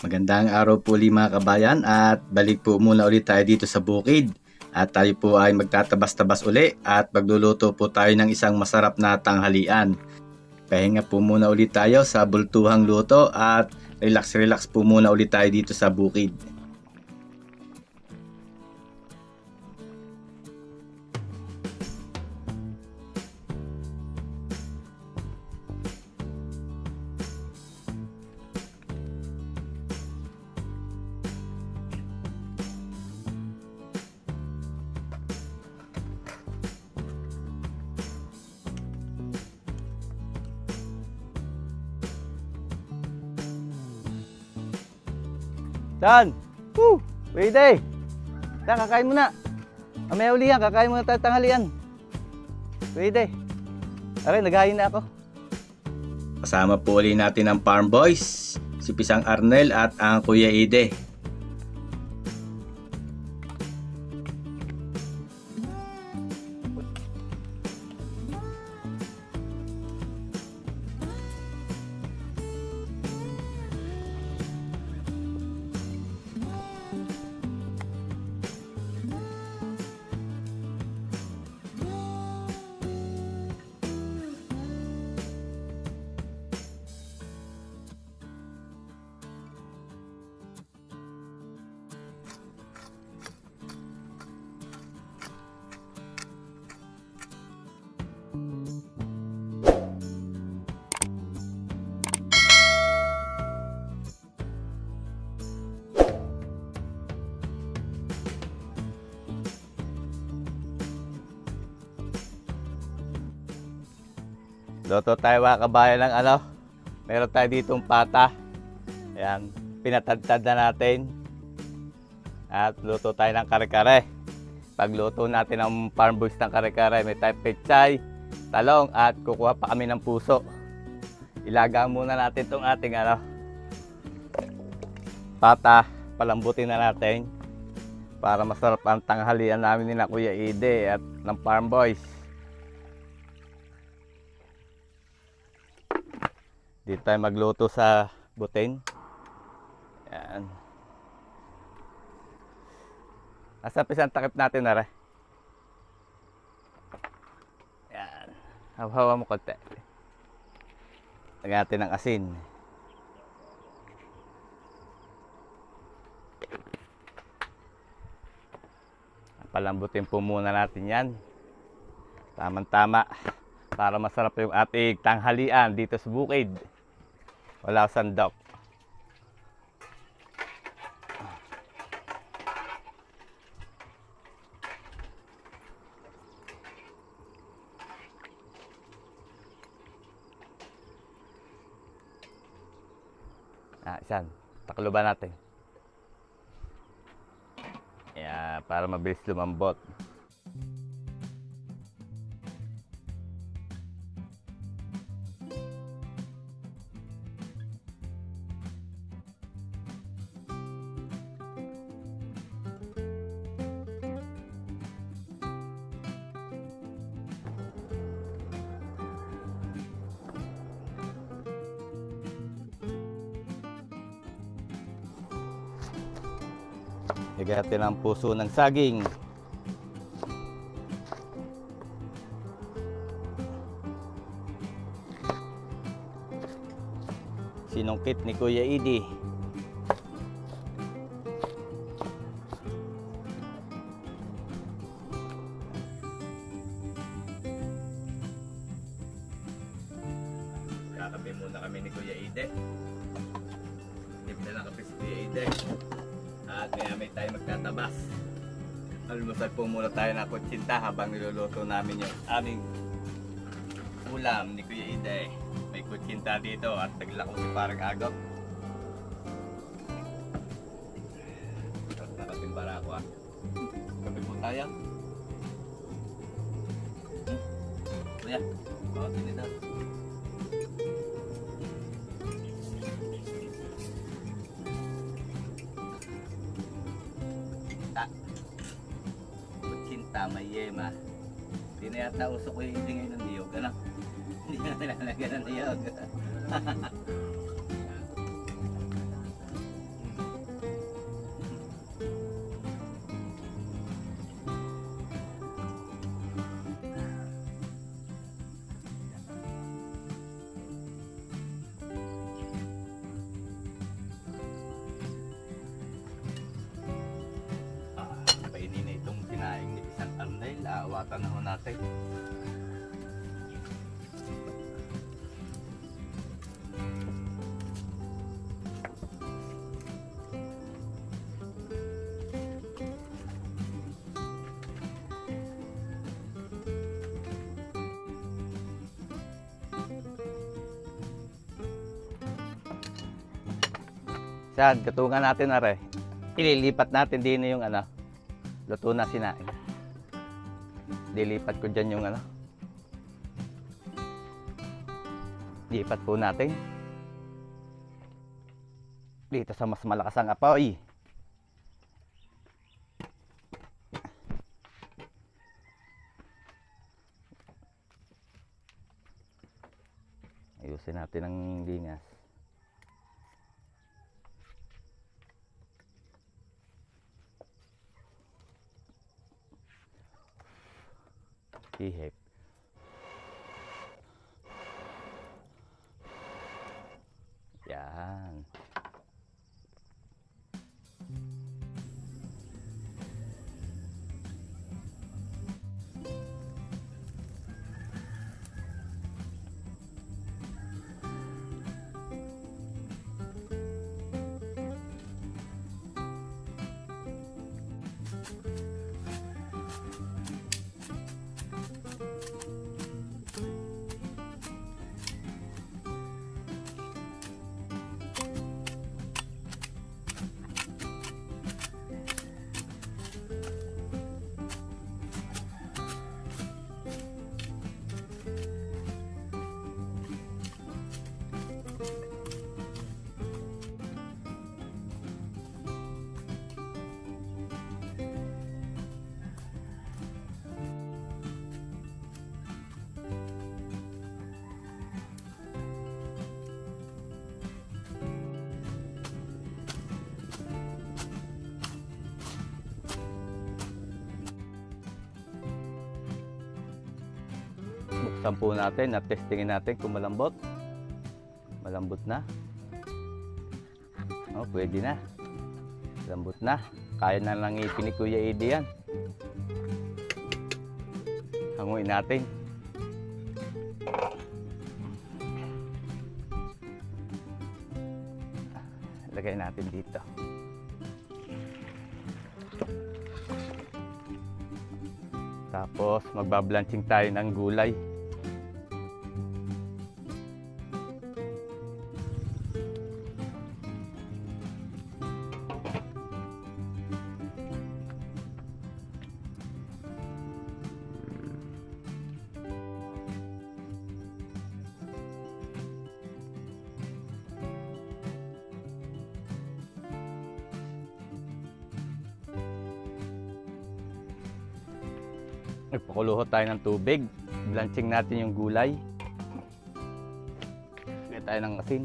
Magandang araw po ulit mga kabayan at balik po muna ulit tayo dito sa bukid. At tayo po ay magtatabas-tabas uli at magluluto po tayo ng isang masarap na tanghalian. Pahinga po muna ulit tayo sa bultuhang luto at relax po muna ulit tayo dito sa bukid. Dan! Woo! Pwede! Dan, kakain muna. Mamaya uli yan, kakain muna tayo tanghalian. Pwede. Aray, naghahin na ako. Kasama po ulit natin ang Farm Boys, si Pisang Arnel at ang Kuya Ide. Luto tayo mga kabayan ng ano. Meron tayo ditong pata. Ayan, pinatadtad na natin. At luto tayo ng kare-kare. Pagluto natin ng Farm Boys ng kare-kare, may tayo pechay, talong at kukuha pa kami ng puso. Ilaga muna natin itong ating ano, pata. Palambutin na natin para masarap ang tanghalian namin ni na Kuya Ide at ng Farm Boys. Dito tayo magluto sa butin. Yan. Asa pisang takip natin na rin. Yan. Hawa-hawa mo konti. Lagyan natin ng asin. Palambutin po muna natin yan. Tamang-tama. Para masarap yung ating tanghalian dito sa bukid. Wala sandok. Isan. Takluban natin. Yan, para mabilis lumambot. Lagyan natin ang puso ng saging. Sinungkit ni Kuya Ide. Kakape muna kami ni Kuya Ide. Tipla na kape si Kuya Ide. At kaya may tayo magtatabas. Almusal po muna tayo ng kutsinta habang niluluto namin yung aming ulam ni Kuya Ide. May kutsinta dito at naglako si parang agap. Nakating bara ako ah. Gabi po tayo. Kuya, bawat tinidor. May yema. Hindi na yata uso ko yung hindi ngayon ng niyog. Ano? Hindi na nilalagyan ng niyog. pata na ho natin. Yan, katungan natin na rin. Ililipat natin din yung ano, luto na sinain. Dilipat ko dyan yung ano. Lipat po natin. Dito sa mas malakas ang apoy. Ayusin natin ang lingas. Ihip. Yan. Buksan po natin at testingin natin kung malambot. Malambot na. Oh, pwede na. Lambot na. Kaya na lang ipin ni Kuya Eddie yan. Hanguin natin. Lagay natin dito. Tapos magbablanching tayo ng gulay. Nagpakuluhot tayo ng tubig. Blanching natin yung gulay. Lagyan tayo ng asin.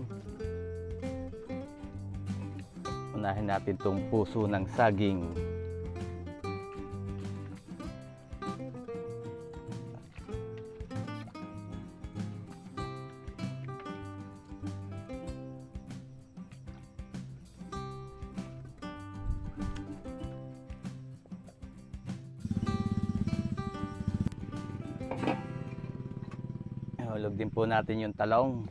Unahin natin itong puso ng saging. Hulog din po natin yung talong.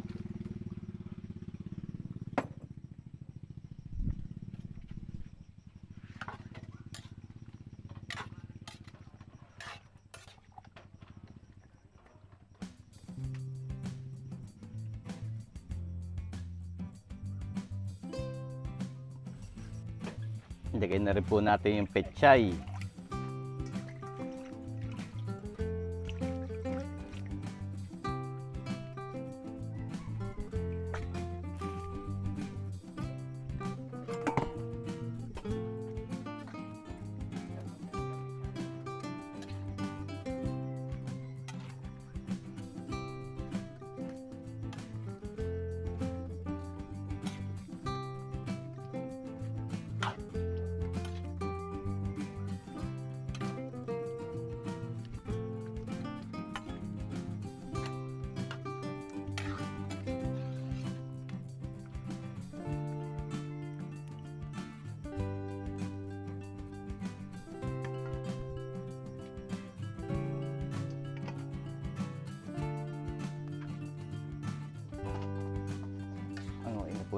Ilagay na rin po natin yung pechay.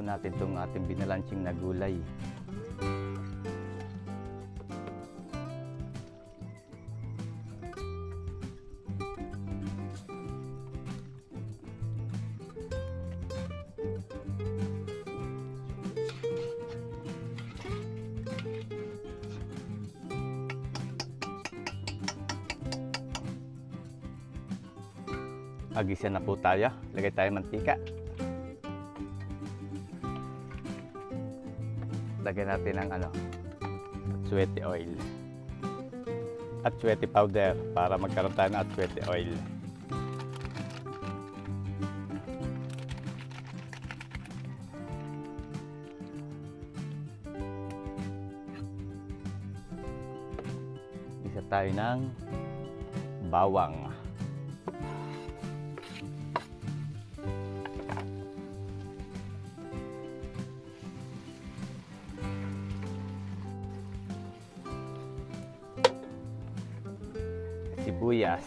natin itong ating binalanching na gulay. Agisa na po tayo. Lagay tayo mantika. Lagyan natin ng atsuete oil. Atsuete powder para magkaroon tayo ng atsuete oil. Isa tayo ng bawang. Sibuyas.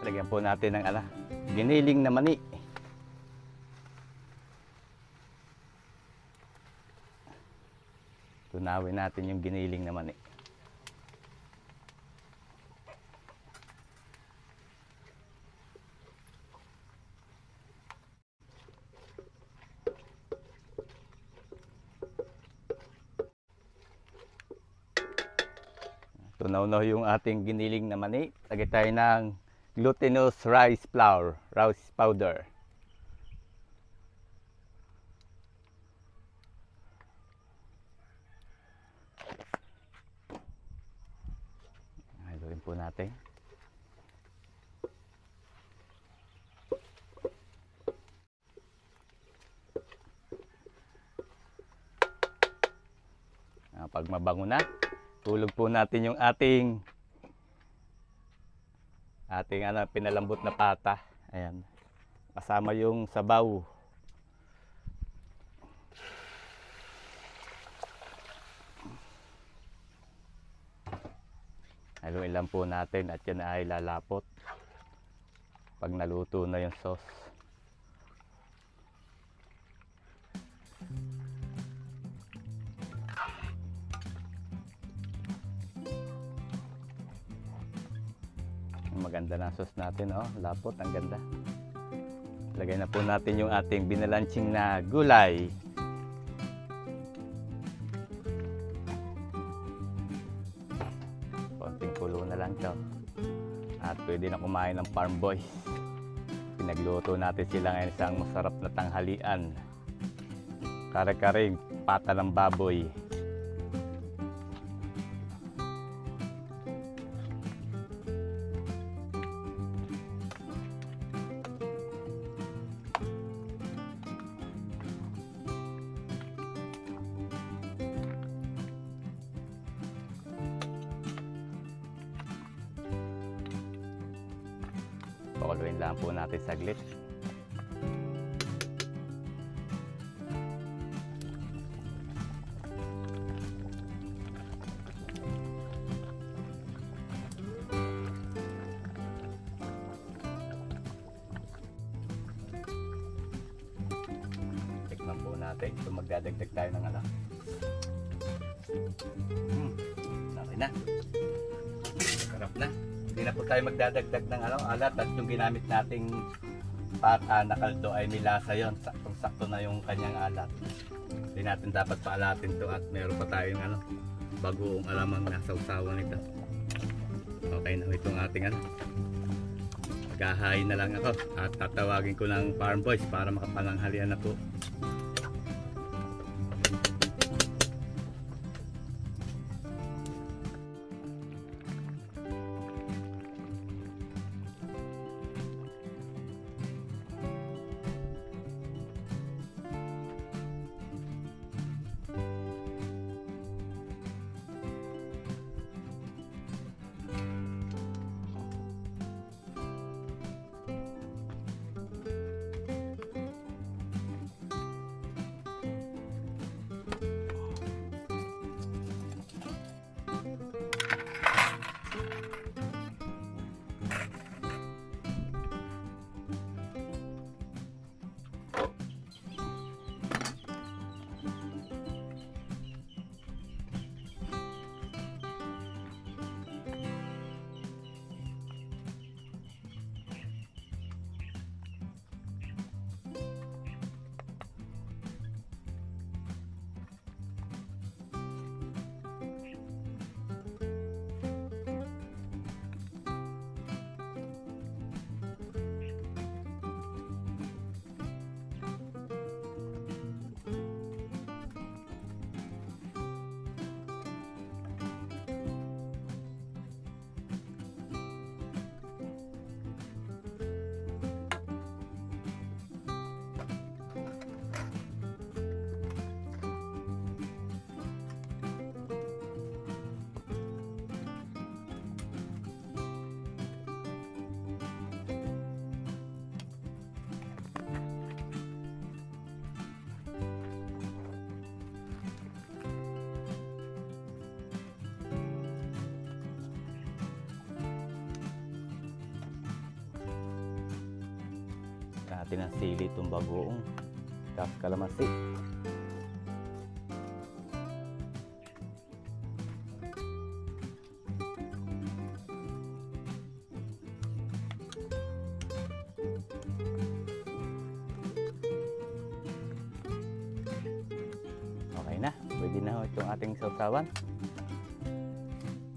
Lagyan po natin ng giniling na mani. Tunawin natin yung giniling na mani. Tunaw-naw yung ating giniling na mani. Lagay tayo ng glutinous rice flour, rice powder. Haluin po natin. Pag mabango na, tulog po natin yung ating pinalambot na pata. Ayan. Kasama yung sabaw. Haluin lang po natin at yan ay lalapot pag naluto na yung sauce. Maganda na sauce natin, oh, lapot, ang ganda. Lagay na po natin yung ating binalanching na gulay. Konting kulo na lang to. At pwede na kumain ng farm boys. Pinagluto natin sila ngayon isang masarap na tanghalian. Kare-karing pata ng baboy. Pakuluin lang po natin saglit. Tikman po natin kung magdadagdag tayo ng okay na. Sarap na. Hindi na po tayo magdadagdag ng alat at yung ginamit nating pata na kaldo ay may lasa yun. Saktong-sakto na yung kanyang alat. Hindi natin dapat paalatin to at meron pa tayong bagoong alamang nasa usawa nito. Okay na itong ating maghahain na lang ako at tatawagin ko ng farm boys para makapananghalian na po. natin ng sili itong bagoong. Tapos kalamansi. Okay na, pwede na ho itong ating sausawan.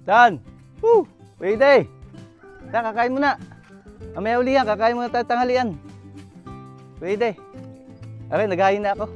Dan! Woo! Pwede! Dan, kakain mo na. Mamaya uli yan, kakain mo na tayo tanghalian. Pwede. Aray, naghahin na ako.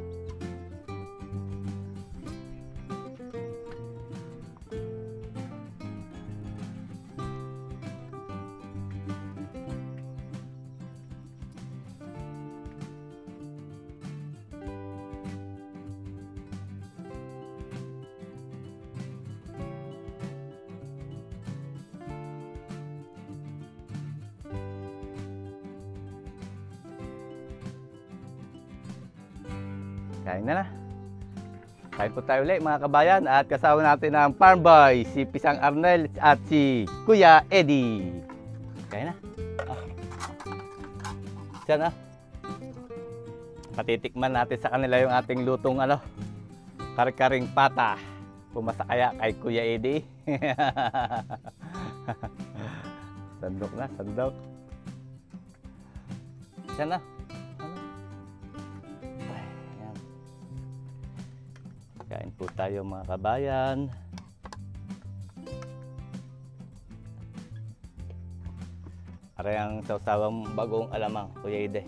Kain na. Kain po tayo ulit mga kabayan at kasama natin ang farm boy, si Pisang Arnel at si Kuya Eddie. Kain na. Diyan ah. Patitikman natin sa kanila yung ating lutong kare-karing pata. Pumasa kaya kay Kuya Eddie. Sandok na, sandok. Diyan na. Kain po tayo mga kabayan. Aray ang sausawang bagong alamang, Kuya Ide.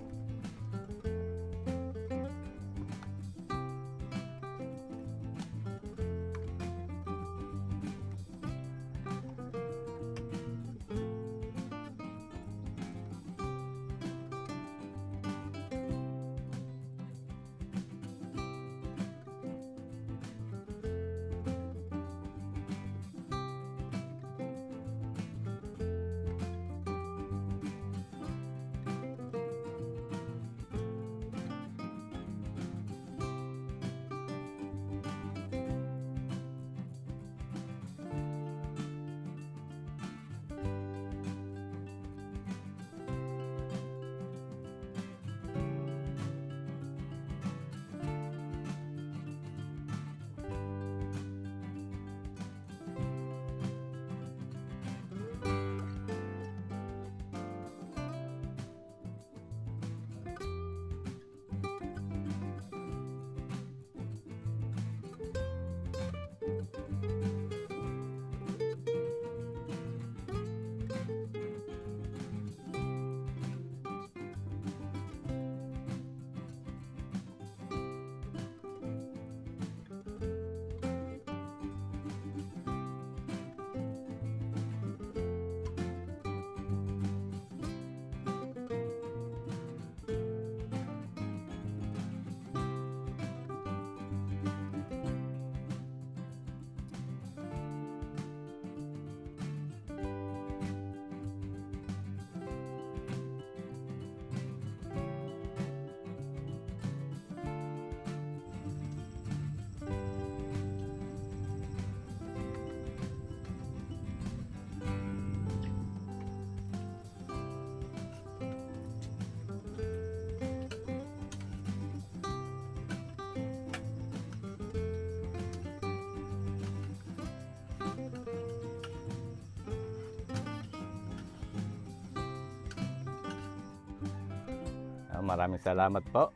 Maraming salamat po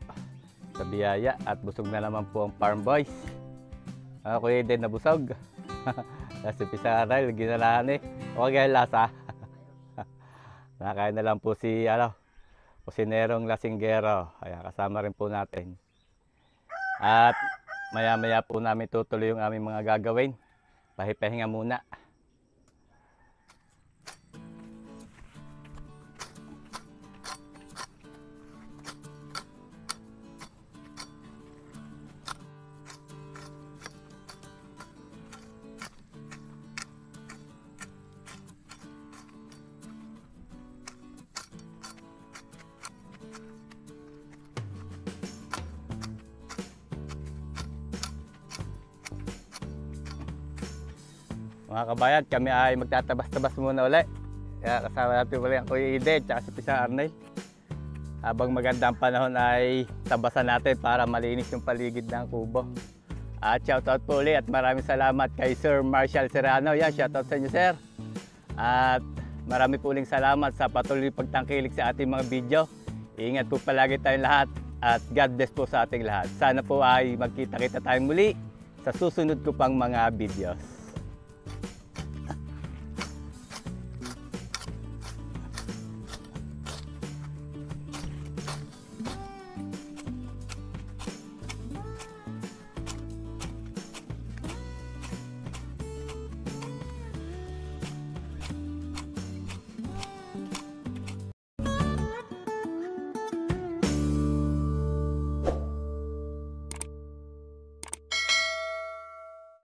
sa biyaya at busog na naman po ang farm boys. Kuya din nabusog. Kasi Pisang ginalahan okay lasa. Nakakain na lang po si kusinerong lasinggero. Ayan, kasama rin po natin. At maya-maya po namin tutuloy yung aming mga gagawin. Pahipahinga muna. Mga kabayan, kami ay magtatabas-tabas muna ulit. Kaya kasama natin ulit ang Kuya Ide at si Pisang Arnel. Habang maganda ang panahon ay tabasan natin para malinis yung paligid ng kubo. At shoutout po ulit at maraming salamat kay Sir Marshall Serrano. Yan, shoutout sa inyo, sir. At marami po uling salamat sa patuloy pagtangkilik sa ating mga video. Ingat po palagi tayong lahat at God bless po sa ating lahat. Sana po ay magkita-kita tayong muli sa susunod ko pang mga videos.